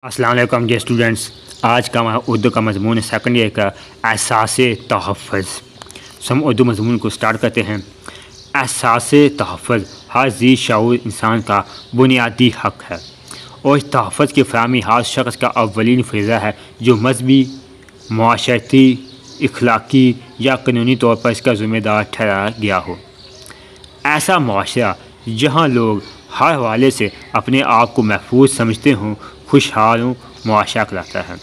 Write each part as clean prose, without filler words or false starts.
अस्सलाम वालेकुम dear students. आज का हमारा उर्दू का मज़मून सेकंड ईयर का एहसास तहफ़्फ़ुज़। हम उर्दू मज़मून को स्टार्ट करते हैं। एहसास तहफ़्फ़ुज़ हर ज़ी शऊर इंसान का बुनियादी हक़ है और इस तहफ़्फ़ुज़ की फ़राहमी हर शख़्स का अव्वलीन फ़रीज़ा है जो मज़हबी, मुआशरती, इख़लाक़ी या क़ानूनी तौर पर इसका ज़िम्मेदार ठहराया गया हो। ऐसा मुआशरा जहाँ लोग हर हवाले से अपने आप को महफूज समझते हों, खुशहाल मुआशरा कहलाता है।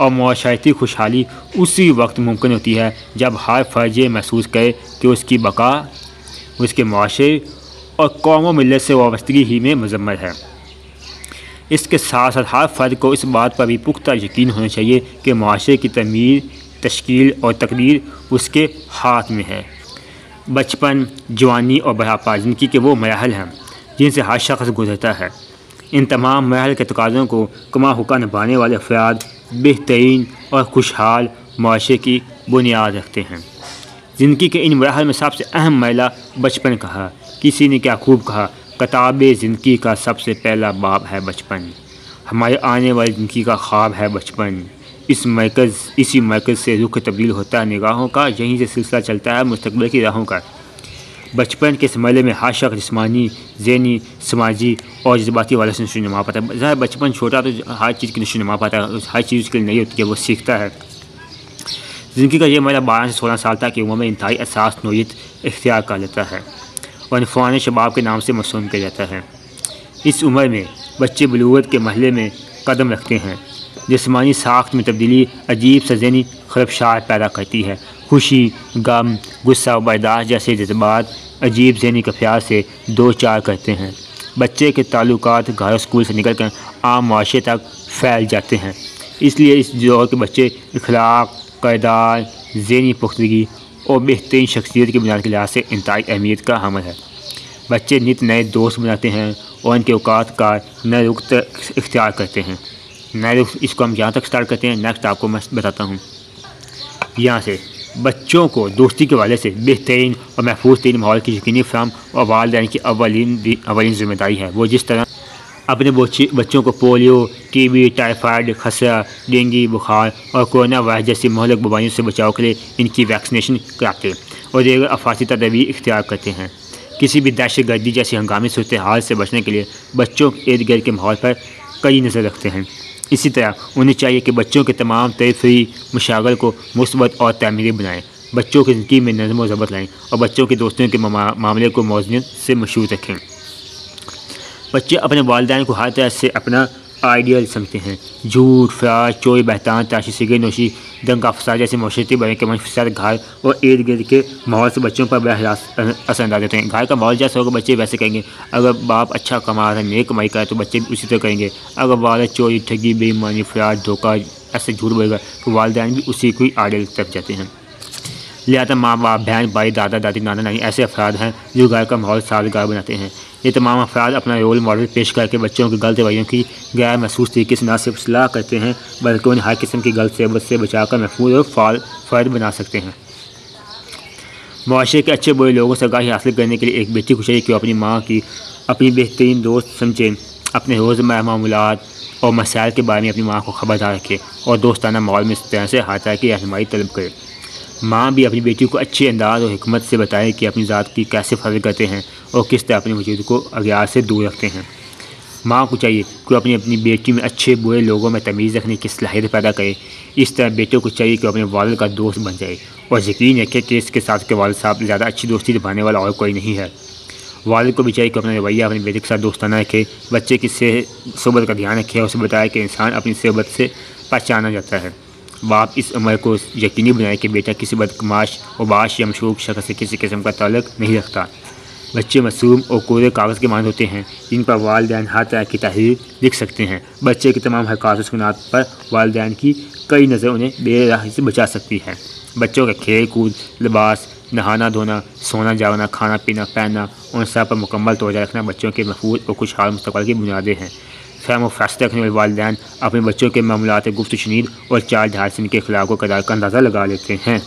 और मुआशरती खुशहाली उसी वक्त मुमकिन होती है जब हर फ़र्द ये महसूस करे कि उसकी बका उसके मुआशरे और कौम व मिल्लत से वाबस्तगी ही में मुज़म्मर है। इसके साथ साथ हर फ़र्द को इस बात पर भी पुख्ता यकीन होना चाहिए कि मुआशरे की तमीर, तश्कील और तकदीर उसके हाथ में है। बचपन, जवानी और बुढ़ापा ज़िंदगी के वो मराहल हैं जिनसे हर शख़्स गुज़रता है। इन तमाम मराहल के तकाज़ों को कमा हुक्का निभाने वाले अफ़राद बेहतरीन और खुशहाल मुआशरे की बुनियाद रखते हैं। ज़िंदगी के इन मराहल में सबसे अहम मरहला बचपन कहा। किसी ने क्या खूब कहा, किताब ज़िंदगी का सबसे पहला बाब है बचपन। हमारे आने वाली ज़िंदगी का ख्वाब है बचपन। इसी मरकज़ से रुख तब्दील होता है निगाहों का, यहीं से सिलसिला चलता है मुस्तक़बिल की राहों का। बचपन के इस मरहले में हर शख्स जिस्मानी, ज़हनी, समाजी और जज्बाती वाले से नशोनुमा पाता है। ज़ाहिर बचपन छोटा तो हर चीज़ की नशोनुमा पाता है, हर चीज़ उसके लिए नहीं होती है, वो सीखता है। ज़िंदगी का ये मरहला 12 से 16 साल तक की उम्र में इंतहाई एहसास नोयत इख्तियार कर लेता है और इनफ़ान शबाब के नाम से मौसूम किया जाता है। इस उम्र में बच्चे बलूगत के महले में कदम रखते हैं। जिस्मानी साख्त में तब्दीली अजीब सा ज़हनी खरबशार पैदा करती है। खुशी, गम, गुस्सा और बर्दाश्त जैसे जज्बात अजीब ज़हनी कैफियत से दो चार करते हैं। बच्चे के ताल्लुकात घर और स्कूल से निकल कर आम मुआशरे तक फैल जाते हैं। इसलिए इस दौर के बच्चे इखलाक, किरदार, ज़हनी पुख्तगी और बेहतरीन शख्सियत की बुनियाद के लिहाज से इंतहाई अहमियत का हामिल है। बच्चे नित नए दोस्त बनाते हैं और इनके औकात का नए रुख इख्तियार करते हैं। नए रुख इसको हम यहाँ तक स्टार्ट करते हैं, नेक्स्ट आपको मैं बताता हूँ। यहाँ से बच्चों को दोस्ती के वाले से बेहतरीन और महफूज तरीन माहौल की यकीनी फ़राहम और वालिदैन की अवलीन ज़िम्मेदारी है। वो जिस तरह अपने बच्चों को पोलियो, टीबी, टाइफाइड, खसरा, डेंगू बुखार और कोरोना वायरस जैसी महलक बीमारियों से बचाव के लिए इनकी वैक्सीनेशन कराते और दीगर अफाती तदाबीर इख्तियार करते हैं। किसी भी दहशत गर्दी जैसी हंगामी सूरत हाल से बचने के लिए बच्चों के इर्द गिर्द के माहौल पर कड़ी नज़र रखते हैं। इसी तरह उन्हें चाहिए कि बच्चों के तमाम तफरी मशागल को मुस्बत और तमीरी बनाएँ, बच्चों की ज़िंदगी में नज़्म व ज़ब्त लाएँ और बच्चों के दोस्तों के मामले को मौज़ूनियत से मशहूर रखें। बच्चे अपने वालिदैन को हर तरह से अपना आइडियल समझते हैं। झूठ, फराज, चोरी, बहतान, ताशी, सिगरेट नोशी, दंगा फसाद जैसे माशरती बुराई के मंफियात घर और इर्द गिर्द के माहौल से बच्चों पर बड़ा असरअंदाज होते हैं। घर का माहौल जैसा होगा बच्चे वैसे करेंगे। अगर बाप अच्छा कमा रहा है, नेक कमाई करे तो बच्चे भी उसी तरह करेंगे। अगर वालिद चोरी, ठगी, बेईमानी, फराज, धोखा ऐसे झूठ बोलेगा तो वालिदैन भी उसी को आइडियल तरफ जाते हैं। लिहाजा माँ बाप, बहन भाई, दादा दादी, नाना नानी ऐसे अफराद हैं जो घर का माहौल साजगार बनाते हैं। ये तमाम अफराद अपना रोल मॉडल पेश करके बच्चों की गलत रवैयों की गैर महसूस तरीके से न सिर्फ सलाह करते हैं बल्कि उन्हें हर किस्म की गलत सेबत से बचाकर महफूज और फ़र्द बना सकते हैं। मुआशरे के अच्छे बुरे लोगों से आगाही हासिल करने के लिए एक बेटी को चाहिए कि वो अपनी माँ की अपनी बेहतरीन दोस्त समझे, अपने रोज़मर्रा मामूलात और मसाइल के बारे में अपनी माँ को खबरदार रखे और दोस्ताना माहौल में इस तरह से हर तरह की रहनुमाई तलब करे। माँ भी अपनी बेटी को अच्छे अंदाज और हिकमत से बताए कि अपनी ज़ात की कैसे फ़र्ज करते हैं और किस तरह अपने वजूद को अगयार से दूर रखते हैं। माँ को चाहिए कि अपनी बेटी में अच्छे बुरे लोगों में तमीज़ रखने की सलाहियत पैदा करे। इस तरह बेटे को चाहिए कि अपने वालिद का दोस्त बन जाए और यकीन रखे कि इसके साथ के वालिद साहब ज़्यादा अच्छी दोस्ती निभाने वाला और कोई नहीं है। वालिद को भी चाहिए कि अपना रवैया अपने बेटे के साथ दोस्ताना रखे, बच्चे की सोबत का ध्यान रखे और उसे बताए कि इंसान अपनी सोबत से पहचाना जाता है। बाप इस अमर को यकीनी बनाए कि बेटा किसी बदमाश, उबाश या मशरूक शख्स से किसी किस्म का ताल्लुक़ नहीं रखता। बच्चे मासूम और कोरे कागज़ के मानद होते हैं जिन पर वालिदैन हर तरह की तहरीर लिख सकते हैं। बच्चे के तमाम हरकत सुकूनात पर वालिदैन की कई नज़र उन्हें बेराही से बचा सकती है। बच्चों का खेल कूद, लिबास, नहाना धोना, सोना जागना, खाना पीना, पहनना उन सब पर मुकम्मल तवज्जो रखना बच्चों के महफूज और खुशहाल मुस्तक़बिल की बुनियादें हैं। फ़हम और फ़ैसला रखने वाले वालिदैन अपने बच्चों के मामलात गुफ्त शनीद और चाल ढाल से इनके अखलाक व किरदार का अंदाज़ा लगा लेते हैं।